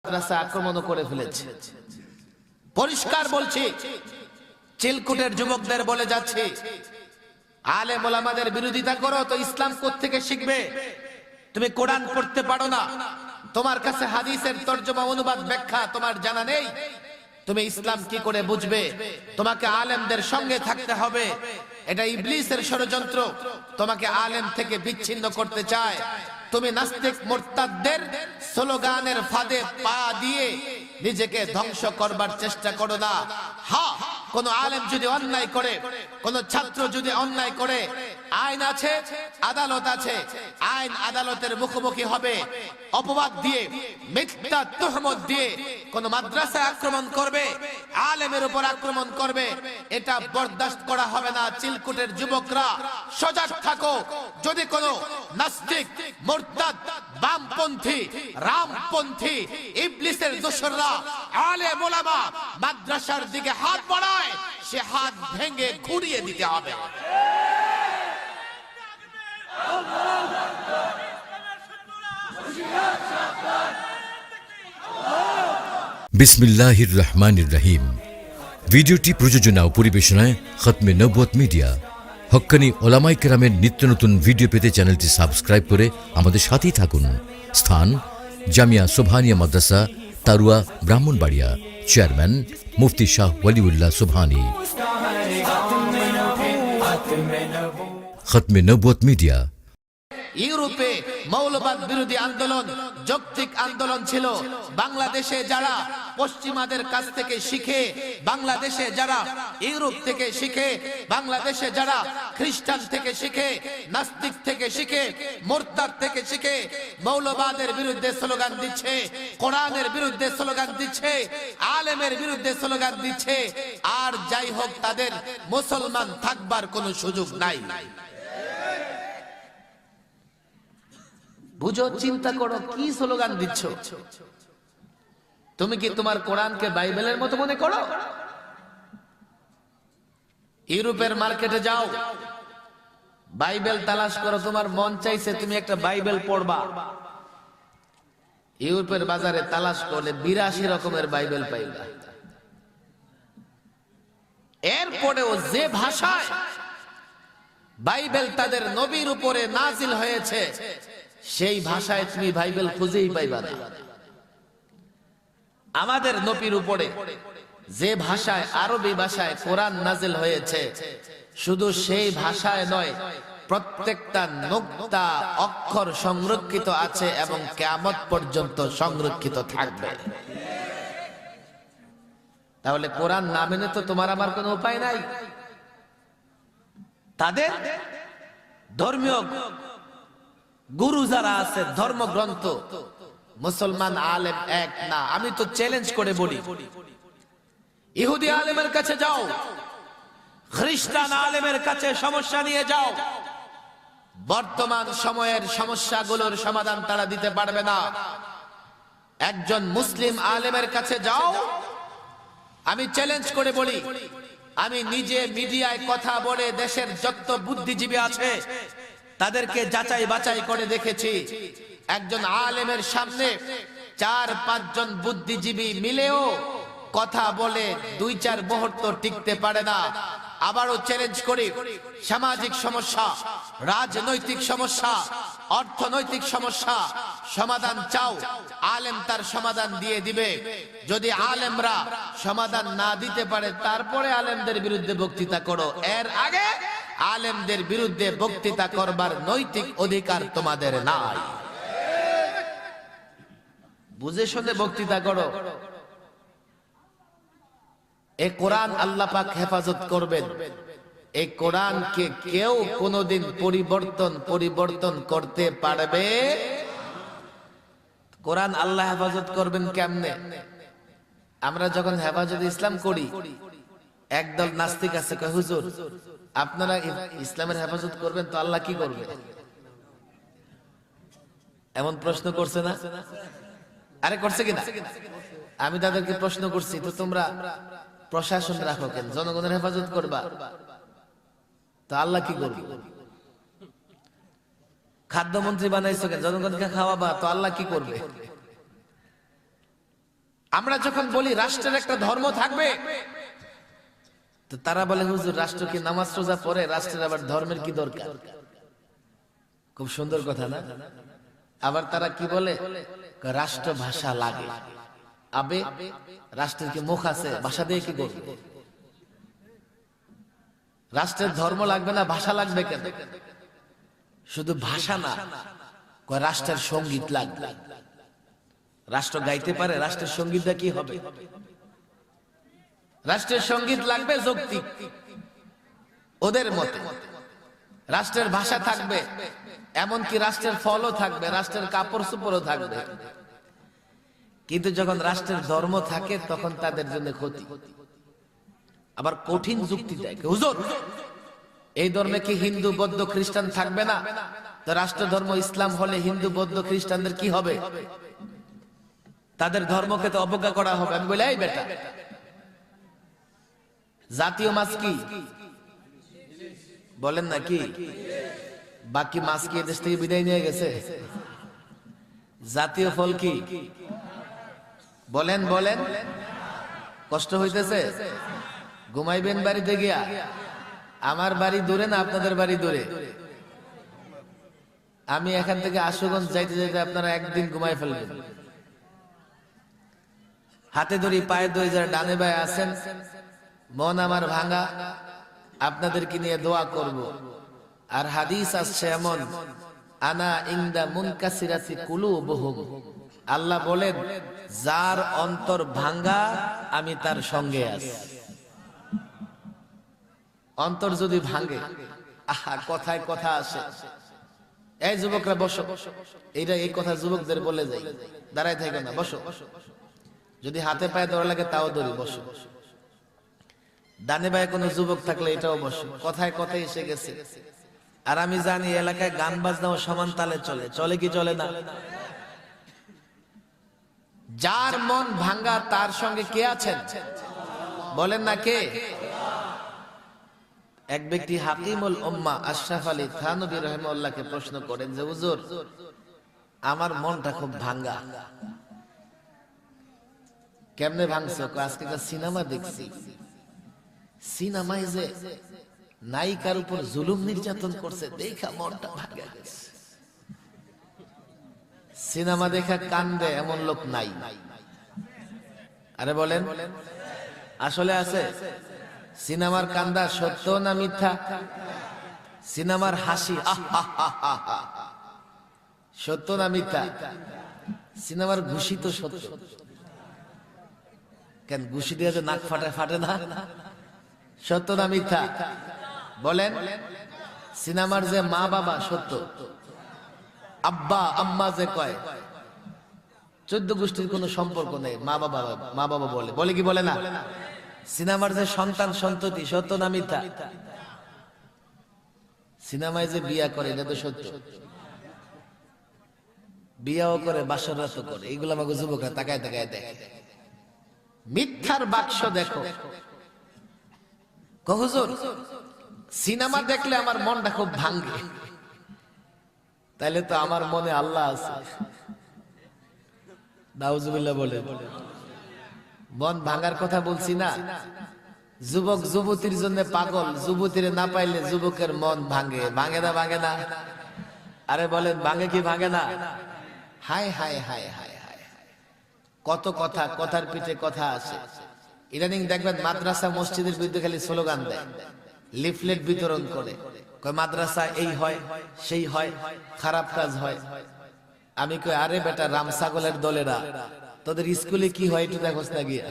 মাদ্রাসা আক্রমণ করে ফেলেছে। পরিষ্কার বলছি, চিলকুটের যুবকদের বলে যাচ্ছে, আলেম ওলামাদের বিরোধিতা করো তো ইসলাম কোত্থেকে শিখবে? তুমি কোরআন পড়তে পারো না, তোমার কাছে হাদিসের তর্জমা অনুবাদ ব্যাখ্যা তোমার জানা নেই, তুমি ইসলাম কি করে বুঝবে? তোমাকে আলেমদের সঙ্গে থাকতে হবে। এটা ইবলিসের ষড়যন্ত্র, তোমাকে আলেম থেকে বিচ্ছিন্ন করতে চায়। তুমি নাস্তিক মুরতাদদের স্লোগানের ফাঁদে পা দিয়ে নিজেকে ধ্বংস করবার চেষ্টা করো না। হ্যাঁ, কোন আলেম যদি অন্যায় করে, কোন ছাত্র যদি অন্যায় করে, আইন আছে, আদালত আছে, আইন আদালতের মুখোমুখি হবে। অপবাদ দিয়ে, মিথ্যা তুহমত দিয়ে কোন মাদ্রাসা আক্রমণ করবে, আলেমের উপর আক্রমণ করবে, এটা বরদাস্ত করা হবে না। চিলকুটের যুবকরা সজাগ থাকো। যদি কোন নাস্তিক, মুরতাদ, বামপন্থী, রামপন্থী, ইবলিসের দোসররা আলেম ওলামা মাদ্রাসার দিকে হাত বাড়ায়, সে হাত ভেঙে ঘুরিয়ে দিতে হবে। বিসমিল্লাহির রহমানির রহিম। ভিডিওটি প্রযোজনা ও পরিবেশনায় খতমে নবুয়ত মিডিয়া। হক্কানি ওলামায়ে কেরামের নিত্য নতুন ভিডিও পেতে চ্যানেলটি সাবস্ক্রাইব করে আমাদের সাথেই থাকুন। স্থান জামিয়া সুবহানিয়া মাদ্রাসা, তারুয়া, ব্রাহ্মণবাড়িয়া। চেয়ারম্যান মুফতি শাহ ওয়ালিউল্লাহ সুবহানি। খতমে নবুয়ত মিডিয়া। ইউরোপে মৌলবাদ বিরোধী আন্দোলন যৌক্তিক আন্দোলন ছিল। বাংলাদেশে যারা পশ্চিমাদের কাছ থেকে শিখে, বাংলাদেশে যারা ইউরোপ থেকে শিখে, বাংলাদেশে যারা খ্রিস্টান থেকে শিখে, নাস্তিক থেকে শিখে, মুরতাদ থেকে শিখে মৌলবাদের বিরুদ্ধে স্লোগান দিচ্ছে, কোরআনের বিরুদ্ধে স্লোগান দিচ্ছে, আলেমের বিরুদ্ধে স্লোগান দিচ্ছে। আর যাই হোক, তাদের মুসলমান থাকবার কোনো সুযোগ নাই। বুঝো, চিন্তা করো, কি স্লোগান দিচ্ছ? তুমি কি তোমার কোরআনকে বাইবেলের মতো মনে করো? ইউরোপের মার্কেটে যাও, বাইবেল তালাশ করো, তোমার মন চাইছে তুমি একটা বাইবেল পড়বা। ইউরোপের বাজারে তালাশ করলে 82 রকমের বাইবেল পাইবা। এরপরেও যে ভাষায় বাইবেল তাদের নবীর উপরে নাজিল হয়েছে, সেই ভাষায় তুমি বাইবেল খুঁজেই পাইবা না। আমাদের নবীর উপরে যে ভাষায়, আরবি ভাষায় কোরআন নাজিল হয়েছে, শুধু সেই ভাষায় নয়, প্রত্যেকটা নুক্তা অক্ষর সংরক্ষিত আছে এবং কিয়ামত পর্যন্ত সংরক্ষিত থাকবে। তাহলে কোরআন না মেনে তো তোমার আমার কোনো উপায় নাই। তাদের ধর্মীয় গুরু যারা আছে, ধর্মগ্রন্থ, মুসলমান আলেম এক না। আমি তো চ্যালেঞ্জ করে বলি, ইহুদি আলেমের কাছে যাও, খ্রিস্টান আলেমের কাছে সমস্যা নিয়ে যাও, বর্তমান সময়ের সমস্যাগুলোর সমাধান তারা দিতে পারবে না। একজন মুসলিম আলেমের কাছে যাও, আমি চ্যালেঞ্জ করে বলি, আমি নিজে মিডিয়ায় কথা বলে দেশের যত বুদ্ধিজীবী আছে তাদেরকে যাচাই বাছাই করে দেখেছি। একজন আলেমের সামনে 4-5 জন বুদ্ধিজীবী মিলেও কথা বলে 2-4 মুহূর্ত টিকতে পারে না। আবারও চ্যালেঞ্জ করি, সামাজিক সমস্যা, রাজনৈতিক সমস্যা, অর্থনৈতিক সমস্যা সমাধান চাও, আলেম তার সমাধান দিয়ে দিবে। যদি আলেমরা সমাধান না দিতে পারে, তারপরে আলেমদের বিরুদ্ধে বক্তৃতা করো। এর আগে আলেমদের বিরুদ্ধে বক্তৃতা করবার নৈতিক অধিকার তোমাদের নাই। বুঝে শুনে বক্তৃতা করো। এই কোরআন আল্লাহ পাক হেফাজত করবেন। এই কোরআনকে কেউ কোনোদিন পরিবর্তন করতে পারবে? কোরআন আল্লাহ হেফাজত করবেন কেমনে? আমরা যখন হেফাজত ইসলাম করি, একদল নাস্তিক আছে, কয় হুজুর আপনারা ইসলামের হেফাজত করবেন তো আল্লাহ কি করবে? এমন প্রশ্ন করছে না? আরে করছে কিনা? আমি তাদেরকে প্রশ্ন করছি, তো তোমরা প্রশাসন রাখো কেন? জনগণের হেফাজত করবা তো আল্লাহ কি করবে? খাদ্যমন্ত্রী বানাইছো কেন? জনগণকে খাওয়াবা তো আল্লাহ কি করবে? আমরা যখন বলি রাষ্ট্রের একটা ধর্ম থাকবে, তো তারা বলে হুজুর রাষ্ট্র কি নামাজ রোজা পড়ে, রাষ্ট্রের আবার ধর্মের কি দরকার? খুব সুন্দর কথা না? আবার তারা কি বলে, রাষ্ট্র ভাষা লাগে। আবে রাষ্ট্রের কি মুখ আছে, ভাষা দিয়ে কি করবে? রাষ্ট্রের ধর্ম লাগবে না, ভাষা লাগবে কেন? শুধু ভাষা না, রাষ্ট্রের সঙ্গীত লাগবে। রাষ্ট্র গাইতে পারে, রাষ্ট্রের সঙ্গীতটা কি হবে? রাষ্ট্রের সঙ্গীত লাগবে যৌক্তিক ওদের মতে। রাষ্ট্রের ভাষা থাকবে, এমনকি রাষ্ট্রের ফলও থাকবে, রাষ্ট্রের কাপড় চোপড়ও থাকবে। কিন্তু যখন রাষ্ট্রের ধর্ম থাকে তখন তাদের জন্য ক্ষতি। আবার কঠিন যুক্তি দেয়, হুজুর এই ধর্মে কি হিন্দু বৌদ্ধ খ্রিস্টান থাকবে না? তো রাষ্ট্র ধর্ম ইসলাম হলে হিন্দু বৌদ্ধ খ্রিস্টানদের কি হবে? তাদের ধর্মকে তো অবজ্ঞা করা হবে। আমি বলি এই বেটা, জাতীয় মাছ কি বলেন না কি? বাকি মাছ কি এদেশ থেকে বিদায় নিয়ে গেছে? জাতীয় ফল কি বলেন? বলেন, কষ্ট হইতেছে? ঘুমাইবেন বাড়িতে গিয়া? আমার বাড়ি দূরে না আপনাদের বাড়ি দূরে? আমি এখান থেকে আশুগঞ্জ যাইতে যাইতে আপনারা একদিন ঘুমাই ফেলবেন। হাতে ধরি পায়ে ধরি যারা ডানে বায়ে আছেন, মন আমার ভাঙা, আপনাদেরকে নিয়ে দোয়া করব। আর হাদিস আসছে এমন, আনা ইনদা মুনকাসিরাতি কুলুবুহুম, আল্লাহ বলেন যার অন্তর ভাঙা আমি তার সঙ্গে আছি। অন্তর যদি ভাঙে, আহা কথায় কথা আসে, এই যুবকরা বসো, এইটা এই কথা যুবকদের বলে যাই, দাঁড়ায় থাকে না, বসো। যদি হাতে পায়ে ধরা লাগে তাও ধরি, বসো। ডানে বায়ে কোনো যুবক থাকলে এটাও বসো। কথায় কথায় এসে গেছে। আর আমি জানি এলাকায় গান বাজনাও সমান তালে চলে, চলে কি চলে না? যার মন ভাঙ্গা তার সঙ্গে কে আছেন বলেন না কে? এক ব্যক্তি হাকিমুল উম্মাহ আশরাফ আলী থানভী রাহিমাহুল্লাহকে প্রশ্ন করেন যে হুজুর আমার মনটা খুব ভাঙ্গা। কেমনে ভাঙছে? আজকে একটা সিনেমা দেখছি, সিনেমায় যে নায়িকার উপর জুলুম নির্যাতন করছে দেখা মনটা ভাঙ্গা গেছে। সিনেমা দেখা কান্দে এমন লোক নাই। আরে বলেন, আসলে আছে? সিনেমার কান্দা সত্য না মিথ্যা? সিনেমার হাসি সত্য না মিথ্যা? সিনেমার ঘুষি তো সত্য। কেন ঘুষি দিয়ে যে নাক ফাটে, ফাটে না? সত্য না মিথ্যা বলেন? সিনেমার যে মা বাবা সত্য, আব্বা আম্মা যে কয়, 14 গোষ্ঠীর কোনো সম্পর্ক নেই, মা বাবা মা বাবা বলে, বলে কি বলে না? সিনেমার যে সন্তান সন্ততি সত্য না মিথ্যা? সিনেমায় যে বিয়া করে এটা তো সত্য। বিয়াও করে, বাসর রাতও করে, এইগুলো আমাকে যুবকরা তাকায় তাকায় দেখে। মিথ্যার বাক্স দেখো। হুজুর সিনেমা দেখলে আমার মনটা খুব ভাঙ্গে, তাইলে তো আমার মনে আল্লাহ আছে। নাউজুবিল্লাহ বলে। মন ভাঙার কথা বলছি না। যুবক যুবতীর জন্য পাগল, যুবতীরে না পাইলে যুবকের মন ভাঙে। ভাঙে না? ভাঙে না? আরে বলেন ভাঙে কি ভাঙে না? হায় হায় হায় হায় হায়, কত কথা, কথার পিঠে কথা আসে। ইদানিং দেখবেন মাদ্রাসা মসজিদের বিরুদ্ধে খালি স্লোগান দেয়, লিফলেট বিতরণ করে, মাদ্রাসা এই হয় সেই হয়, খারাপ কাজ হয়। আমি কই আরে বেটা রাম ছাগলের দলেরা, তোদের স্কুলে কি হয় একটু দেখোস না গিয়া?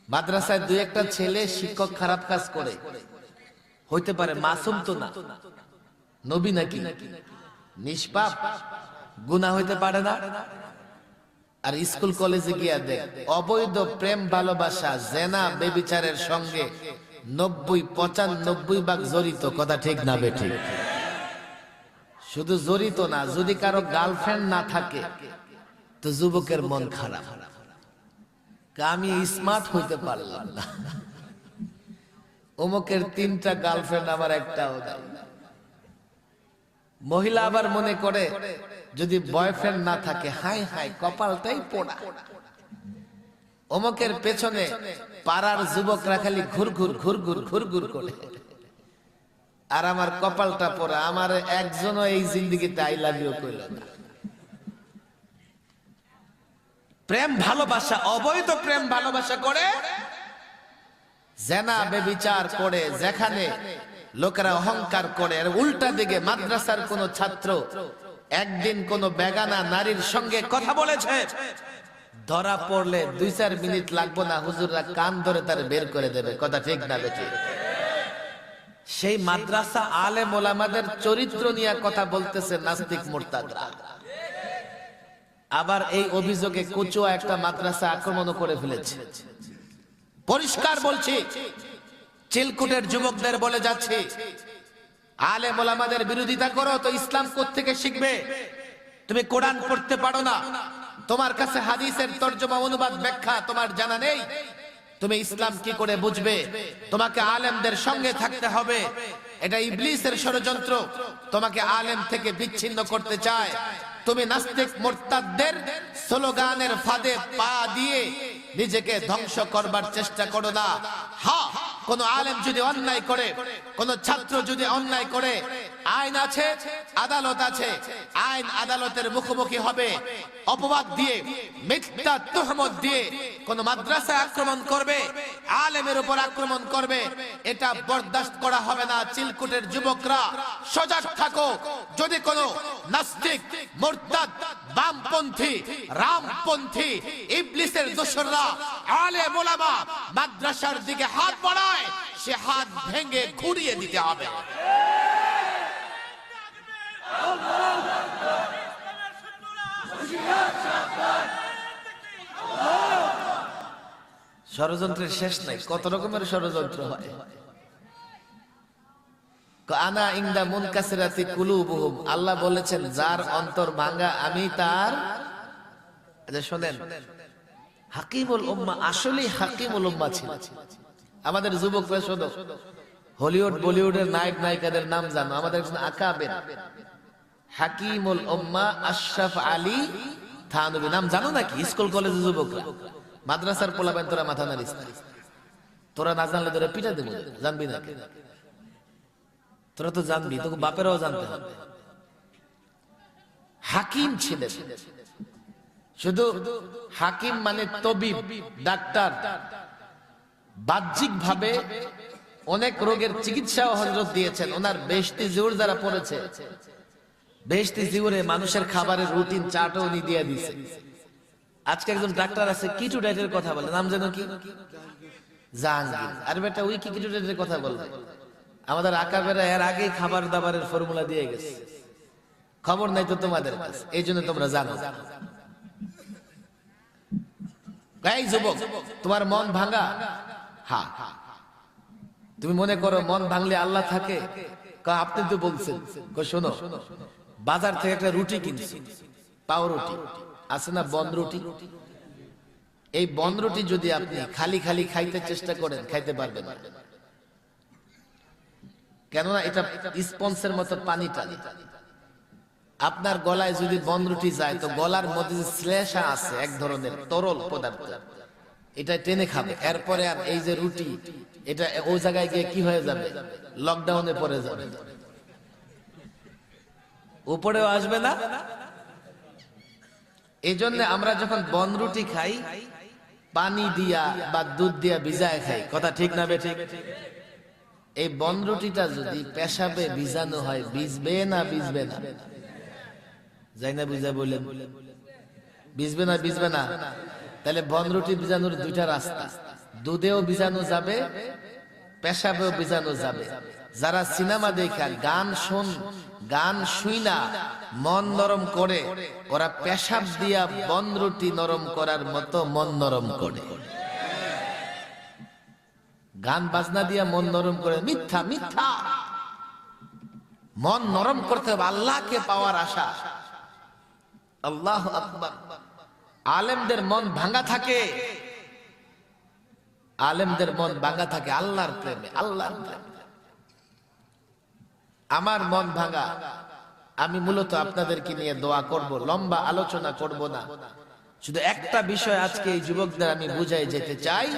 মাদ্রাসায় দুই একটা ছেলে শিক্ষক খারাপ কাজ করে, হইতে পারে, মাসুম তো না, নবী নাকি, নিষ্পাপ, গুনাহ হইতে পারে না? আর স্কুল কলেজে গিয়া দেখ অবৈধ প্রেম ভালোবাসা জেনা বেবিচারের সঙ্গে 90-95 ভাগ জড়িত। কথা ঠিক না বেঠিক? শুধু জড়িত না, যদি কারো গার্লফ্রেন্ড না থাকে তো যুবকের মন খারাপ। আমি স্মার্ট হইতে পারলাম না, অমুকের 3টা গার্লফ্রেন্ড, আমার একটাও নাই। মহিলা আবার মনে করে যদি বয়ফ্রেন্ড না থাকে, হাই হাই কপালটাই পোড়া। অমুকের পেছনে পাড়ার যুবকরা খালি ঘুরঘুর ঘুরঘুর ঘুরঘুর করে, আর আমার কপালটা পোড়া, আমার একজনও এই জিন্দেগিতে আই লাভ ইউ কইল না। প্রেম ভালোবাসা, অবৈধ প্রেম ভালোবাসা করে, জেনা বেবিচার করে, যেখানে লোকেরা অহংকার করে। আর উল্টা দিকে মাদ্রাসার কোন ছাত্র একদিন কোন বেগানা নারীর সঙ্গে কথা বলেছে, ধরা পড়লে 2-4 মিনিট লাগবে না, হুজুররা কান ধরে তার বের করে দেবে। কথা ঠিক না বেঠিক? সেই মাদ্রাসা আলেম ওলামাদের চরিত্র নিয়ে কথা বলতেছে নাস্তিক মুরতাদরা। আবার এই অভিযোগে কচুয়া একটা মাদ্রাসা আক্রমণ করে ফেলেছে। পরিষ্কার বলছি, চিলকুটের যুবকদের বলে যাচ্ছে, আলেম ওলামাদের বিরোধিতা করো তো ইসলাম কোত্থেকে শিখবে? তুমি কোরআন পড়তে পারো না, তোমার কাছে হাদিসের তরজমা অনুবাদ ব্যাখ্যা তোমার জানা নেই, তুমি ইসলাম কি করে বুঝবে? তোমাকে আলেমদের সঙ্গে থাকতে হবে। এটা ইবলিসের ষড়যন্ত্র, তোমাকে আলেম থেকে বিচ্ছিন্ন করতে চায়। তুমি নাস্তিক মুরতাদদের স্লোগানের ফাঁদে পা দিয়ে নিজেকে ধ্বংস করবার চেষ্টা করো না। হ্যাঁ, কোন আলেম যদি অন্যায় করে, কোন ছাত্র যদি অন্যায় করে, আইন আছে, আদালত আছে, আইন আদালতের মুখোমুখি হবে। অপবাদ দিয়ে, মিথ্যা তুহমত দিয়ে কোন মাদ্রাসা আক্রমণ করবে, আলেমের উপর আক্রমণ করবে, এটা বরদাস্ত করা হবে না। চিলকুটের যুবকরা সজাগ থাকো। যদি কোন নাস্তিক, মুরতাদ, বামপন্থী, রামপন্থী, ইবলিসের দোসররা আলেম ওলামা মাদ্রাসার দিকে হাত বাড়ায়, সে হাত ভেঙে ঘুরিয়ে দিতে হবে। ষড়যন্ত্রের শেষ নাই, কত রকমের ষড়যন্ত্র হয়। আনা ইনদা মুনকাসিরাতি কুলুবুহুম, আল্লাহ বলেছেন যার অন্তর ভাঙা আমি তার। শোনেন, হাকিমুল উম্মাহ আসলেই হাকিমুল উম্মাহ ছিল। আমাদের যুবকরা শোনো, হলিউড বলিউডের নায়ক নায়িকাদের নাম জানো? আমাদের আকাবের হাকিমুল উম্মাহ আশরাফ আলী থানভী নাম জানো নাকি? স্কুল কলেজের যুবকরা, মাদ্রাসার পোলাবেন, তোরা মাথা নাড়িস না, তোরা না জানলে তোরা পিটা দেবো, জানবি না? তোরা তো জানবি, তোকে বাপেরাও জানতে হবে। হাকিম ছিলেন, শুধু হাকিম মানে তবিব, ডাক্তার। বাহ্যিক ভাবে অনেক রোগের চিকিৎসাও হযরত দিয়েছেন। ওনার বেহেশতি জিউর যারা পড়েছে, বেহেশতি জিউরে মানুষের খাবারের রুটিন চার্টও উনি দিয়ে দিয়েছে। আজকে একজন ডাক্তার আছে, কিটু ডায়েটের কথা বলে, নাম যেন কি? জাহাঙ্গীর। আর বেটা ওই কি কিটু ডায়েটের কথা বলবে? আমাদের আকাবেরা এর আগেই খাবার দাবারের ফর্মুলা দিয়ে গেছে, খবর নাই তো তোমাদের কাছে, এই জন্য তোমরা জানো। এই যুবক, তোমার মন ভাঙা, হ্যাঁ, তুমি মনে করো মন ভাঙলে আল্লাহ থাকে? আপনি তো বলছেন, শোনো, বাজার থেকে একটা রুটি কিনছি, পাও রুটি আছে না, বন রুটি। এই বন রুটি যদি আপনি খালি খালি খাইতে চেষ্টা করেন, খাইতে পারবেন না। কেননা এটা স্পঞ্জের মতো পানি টানে। আপনার গলায় যদি বন রুটি যায়, তো গলার মধ্যে যে শ্লেষা আছে, এক ধরনের তরল পদার্থ, এটা টেনে খাবে। এরপরে আর এই যে রুটি, এটা ওই জায়গায় গিয়ে কি হয়ে যাবে? লকডাউনে পড়ে যাবে, উপরেও আসবে না। এই জন্য আমরা যখন বন রুটি খাই, পানি দিয়া বা দুধ দিয়া ভিজায় খাই। কথা ঠিক না বেঠিক? এই বন রুটিটা যদি পেশাবে ভিজানো হয়, ভিজবে না ভিজবে না? যাই না বুঝা বললেন, ভিজবে না ভিজবে না? তাহলে বন রুটি ভিজানোর দুইটা রাস্তা, দুধেও ভিজানো যাবে, পেশাবেও ভিজানো যাবে। যারা সিনেমা দেখা, গান শুই না মন নরম করে, ওরা পেশাব দিয়া বন রুটি নরম করার মতো মন নরম করে। গান বাজনা দিয়া মন নরম করে, মিথ্যা মিথ্যা। মন নরম করতে হবে আল্লাহকে পাওয়ার আশা। আল্লাহু আকবার। আলেমদের মন ভাঙা থাকে, আলেমদের মন ভাঙা থাকে আল্লাহর প্রেমে, আল্লাহর প্রেমে। আমার মন ভাঙা, আমি মূলত আপনাদেরকে নিয়ে দোয়া করব, লম্বা আলোচনা করব না। শুধু একটা বিষয় আজকে এই যুবকদের আমি বুঝাই যেতে চাই,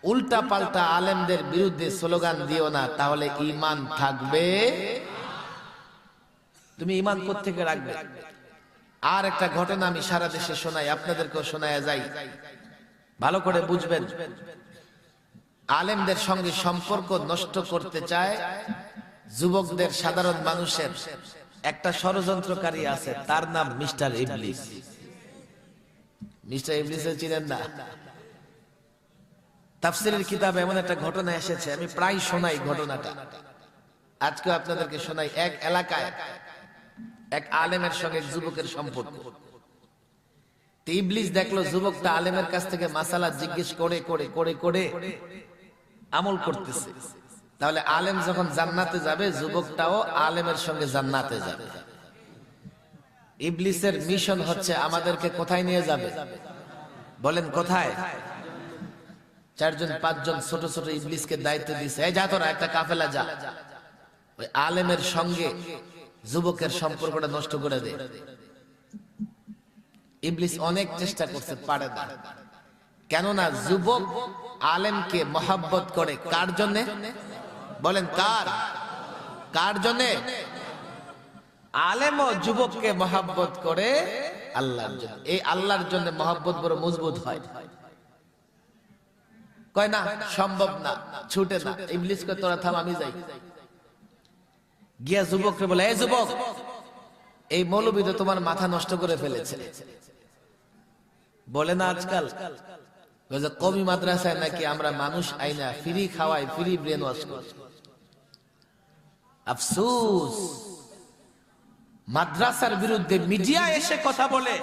উল্টা পাল্টা আলেমদের বিরুদ্ধে স্লোগান দিও না, তাহলে ঈমান থাকবে। তুমি ঈমান কোত্থেকে রাখবে? আর একটা ঘটনা আমি সারা দেশে শোনাই, আপনাদেরকেও শোনায়া যাই, ভালো করে বুঝবেন। আলেমদের সঙ্গে সম্পর্ক নষ্ট করতে চায় যুবকদের, সাধারণ মানুষের একটা ষড়যন্ত্রকারী আছে, তার নাম মিস্টার ইবলিস। মিস্টার ইবলিসের চিনেন না? তাফসীরের কিতাবে এমন একটা ঘটনা এসেছে, আমি প্রায় শোনাই ঘটনাটা, আজকে আপনাদেরকে শোনাই। এক এলাকায় এক আলেমের সঙ্গে এক যুবকের সম্পর্ক। ইবলিস দেখলো যুবকটা আলেমের কাছ থেকে মাসালা জিজ্ঞেস করে করে করে করে আমল করতেছে, তাহলে আলেম যখন জান্নাতে যাবে, যুবকটাও আলেমের সঙ্গে জান্নাতে যাবে। ইবলিসের মিশন হচ্ছে আমাদেরকে কোথায় নিয়ে যাবে? বলেন কোথায়? 4জন 5জন ছোট ছোট ইবলিসকে দায়িত্ব দিয়েছে, এই যা তোরা একটা কাফেলা যা, ওই আলেমের সঙ্গে যুবকের সম্পর্কটা নষ্ট করে দে। ইবলিস অনেক চেষ্টা করছে, পারে না। কেননা যুবক আলেমকে মহাব্বত করে কার জন্যে? বলেন কার? কার জন্যে? আলেমও যুবককে মহাব্বত করে আল্লাহর জন্য। এই আল্লাহর জন্য মহাব্বত বড় মজবুত হয়। কয় না সম্ভব না, ছুটে না। ইবলিস কয় তোরা থাম, আমি যাই। গিয়া যুবককে বলে, এই যুবক, এই মৌলবী তো তোমার মাথা নষ্ট করে ফেলেছে। বলে না আজকাল কবি মাদ্রাসায় নাকি আমরা মানুষ আইনা ফ্রি খাওয়াই, ফ্রি ব্রেন ওয়াশ করি। আফসোস, মাদ্রাসার বিরুদ্ধে মিডিয়া এসে কথা বলে,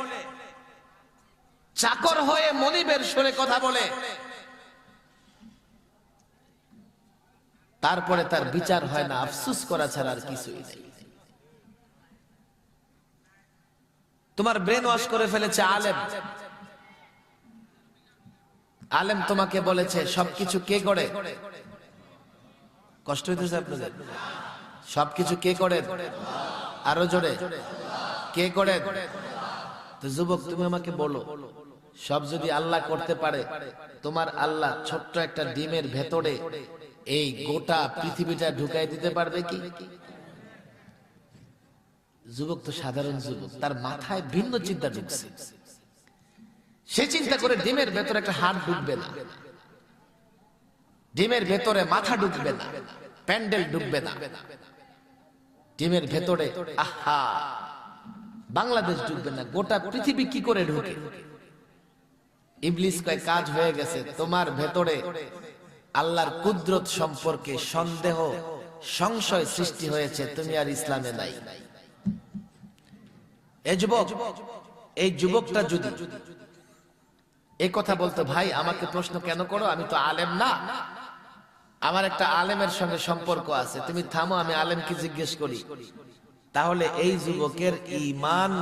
চাকর হয়ে মনিবের সুরে কথা বলে, তারপরে তার বিচার হয় না। আফসোস করা ছাড়া আর কিছুই নেই। তোমার ব্রেন ওয়াশ করে ফেলেছে আলেম। আলেম তোমাকে বলেছে সবকিছু কে করে? কষ্ট হইতেছে আপনাদের? সবকিছু কে করে? আরো জোরে, কে করে? তো যুবক, তুমি আমাকে বলো, সব যদি আল্লাহ করতে পারে, তোমার আল্লাহ ছোট্ট একটা ডিমের ভেতরে এই গোটা পৃথিবীটা ঢুকাই দিতে পারবে কি? যুবক তো সাধারণ যুবক, তার মাথায় ভিন্ন চিন্তা ঢুকছে। সে চিন্তা করে ডিমের ভেতরে একটা হাড় ঢুকবে না, ডিমের ভেতরে মাথা ঢুকবে না, প্যান্ডেল ঢুকবে না, ডিমের ভেতরে আহা বাংলাদেশ ঢুকবে না, গোটা পৃথিবী কি করে ঢুকে? ইবলিস কয় কাজ হয়ে গেছে, তোমার ভেতরে আল্লাহর কুদরত সম্পর্কে সন্দেহ, সংশয় সৃষ্টি হয়েছে, তুমি আর ইসলামে নাই। এই যুবক, এই যুবকটা যদি এই কথা বলতো, ভাই আমাকে প্রশ্ন কেন করো, আমি তো আলেম না, আমার একটা আলেমের সঙ্গে সম্পর্ক আছে, তুমি থামো, আমি আলেমকে জিজ্ঞেস করি, তাহলে এই যুবকের ঈমান